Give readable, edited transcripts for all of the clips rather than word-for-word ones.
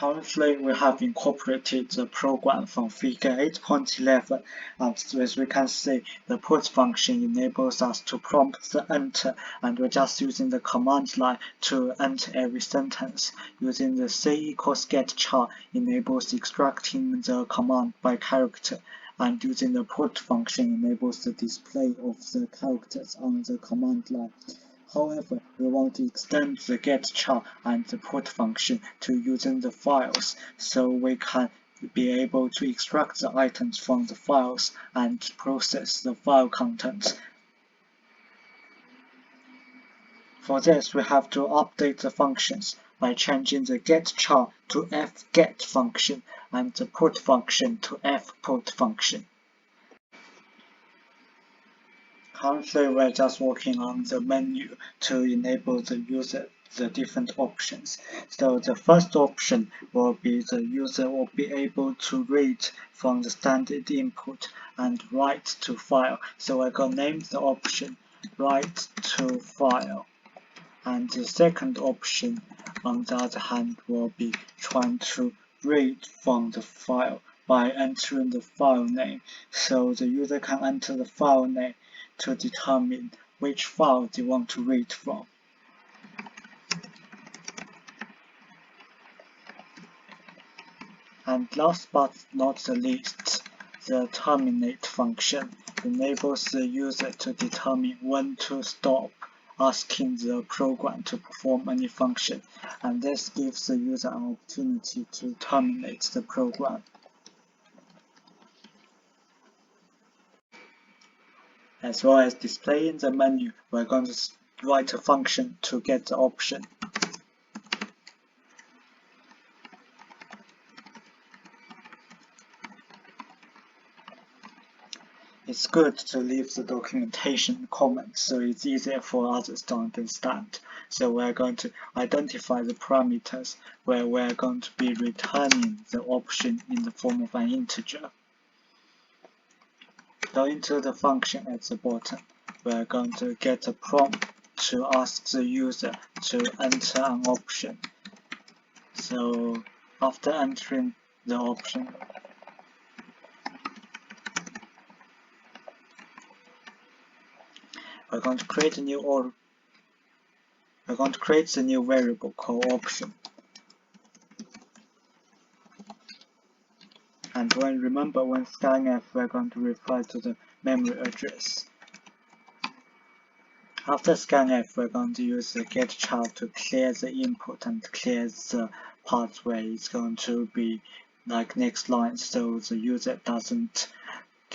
Currently, we have incorporated the program from figure 8.11, and as we can see, the put function enables us to prompt the enter, and we're just using the command line to enter every sentence. Using the c=getChar enables extracting the command by character, and using the put function enables the display of the characters on the command line. However, we want to extend the getChar and the put function to using the files, so we can be able to extract the items from the files and process the file contents. For this, we have to update the functions by changing the getChar to fget function and the put function to fput function. Currently, we're just working on the menu to enable the user the different options. So the first option will be the user will be able to read from the standard input and write to file. So I can name the option write to file. And the second option, on the other hand, will be trying to read from the file by entering the file name. So the user can enter the file name to determine which file they want to read from. And last but not the least, the terminate function enables the user to determine when to stop asking the program to perform any function, and this gives the user an opportunity to terminate the program. As well as displaying the menu, we're going to write a function to get the option. It's good to leave the documentation comments so it's easier for others to understand. So we're going to identify the parameters where we're going to be returning the option in the form of an integer. Going to the function at the bottom, we're going to get a prompt to ask the user to enter an option. So after entering the option, we're going to create a new variable called option. And remember when scanf, we're going to refer to the memory address. After scanf, we're going to use the getChar to clear the input and clear the parts where it's going to be like next line, so the user doesn't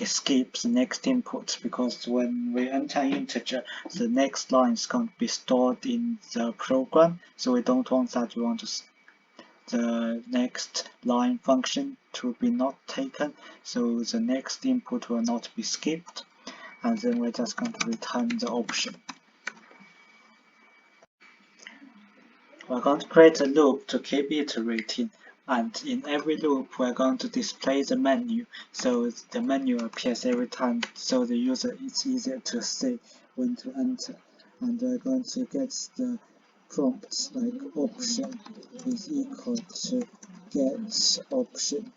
skip the next input, because when we enter an integer, the next line is going to be stored in the program, so we don't want that. We want the next line function to be not taken, so the next input will not be skipped, and then we're just going to return the option. We're going to create a loop to keep iterating, and in every loop we're going to display the menu, so the menu appears every time, so the user it's easier to see when to enter. And we're going to get the prompts like option is equal to get option,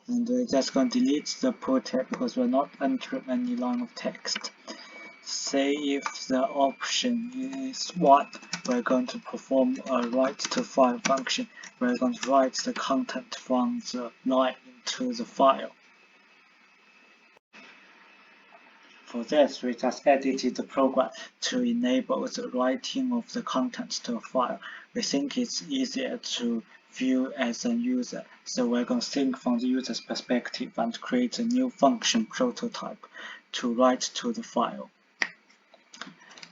and we're just going to delete the put here because we're not entering any line of text. Say if the option is 1, we're going to perform a write to file function. We're going to write the content from the line into the file. For this, we just edited the program to enable the writing of the contents to a file. We think it's easier to view as a user, so we're going to think from the user's perspective and create a new function prototype to write to the file.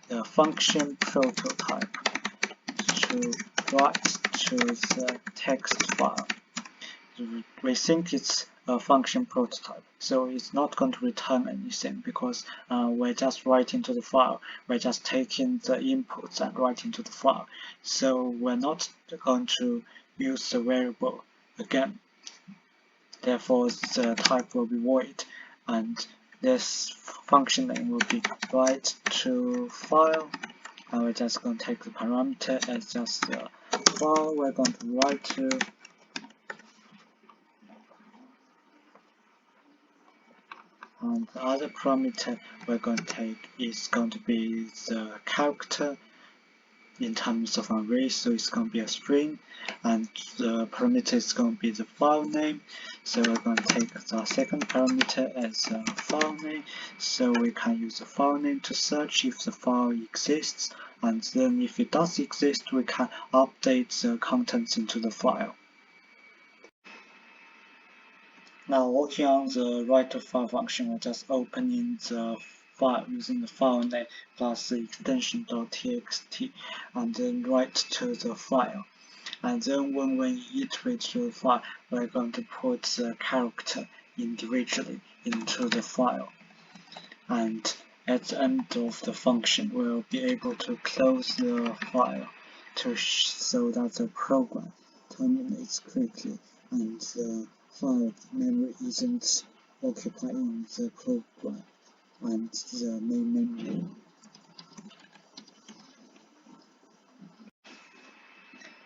The function prototype to write to the text file. We think it's a function prototype, so it's not going to return anything because we're just writing to the file. We're just taking the inputs and writing to the file, so we're not going to use the variable again. Therefore, the type will be void, and this function name will be write to file, and we're just going to take the parameter as just the file, we're going to write to and the other parameter we're going to take is going to be the character in terms of array, so it's going to be a string, and the parameter is going to be the file name. So we're going to take the second parameter as a file name, so we can use the file name to search if the file exists, and then if it does exist, we can update the contents into the file. Now working on the write to file function, we're just opening the file using the file name plus the extension .txt and then write to the file. And then when we iterate through the file, we're going to put the character individually into the file. And at the end of the function, we'll be able to close the file so that the program terminates quickly and the file memory isn't occupying the program and the main memory.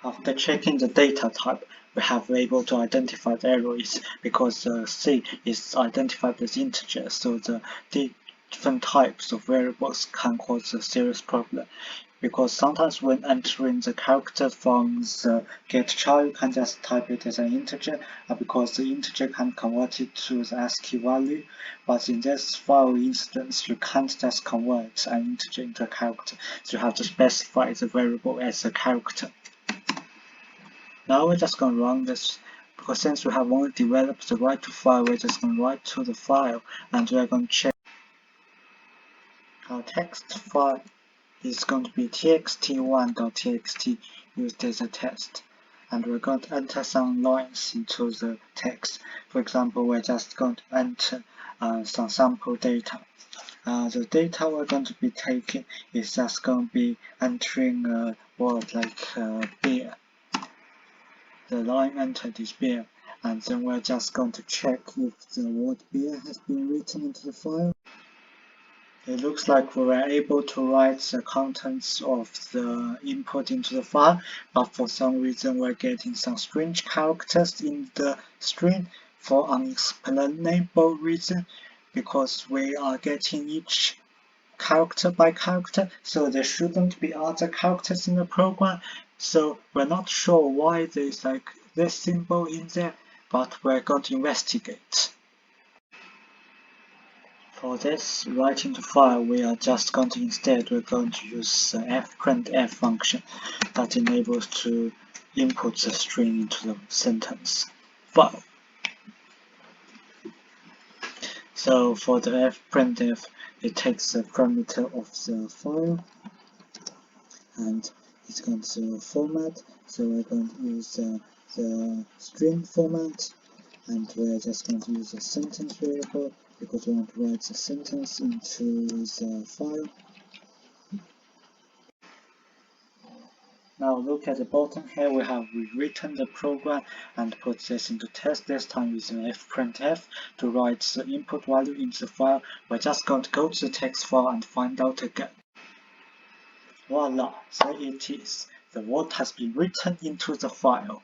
After checking the data type, we have been able to identify the error is because C is identified as integer, so the different types of variables can cause a serious problem. Because sometimes when entering the character from the getChar, you can just type it as an integer, because the integer can convert it to the ASCII value. But in this file instance, you can't just convert an integer into a character, so you have to specify the variable as a character. Now we're just going to run this, because since we have only developed the write to file, we're just going to write to the file, and we're going to check our text file is going to be txt1.txt used as a test, and we're going to enter some lines into the text. For example, we're just going to enter some sample data. The data we're going to be taking is just going to be entering a word like beer. The line entered is beer, and then we're just going to check if the word beer has been written into the file. It looks like we were able to write the contents of the input into the file, but for some reason we're getting some strange characters in the string for unexplainable reason, because we are getting each character by character, so there shouldn't be other characters in the program. So we're not sure why there's like this symbol in there, but we're going to investigate. For this writing to file, we are just going to we're going to use the fprintf function that enables to input the string into the sentence file. So for the fprintf, it takes the parameter of the file and it's going to format. So we're going to use the string format, and we're just going to use a sentence variable because we want to write the sentence into the file. Now look at the bottom here, we have rewritten the program and put this into test, this time using fprintf to write the input value into the file. We're just going to go to the text file and find out again. Voila, there it is. The word has been written into the file.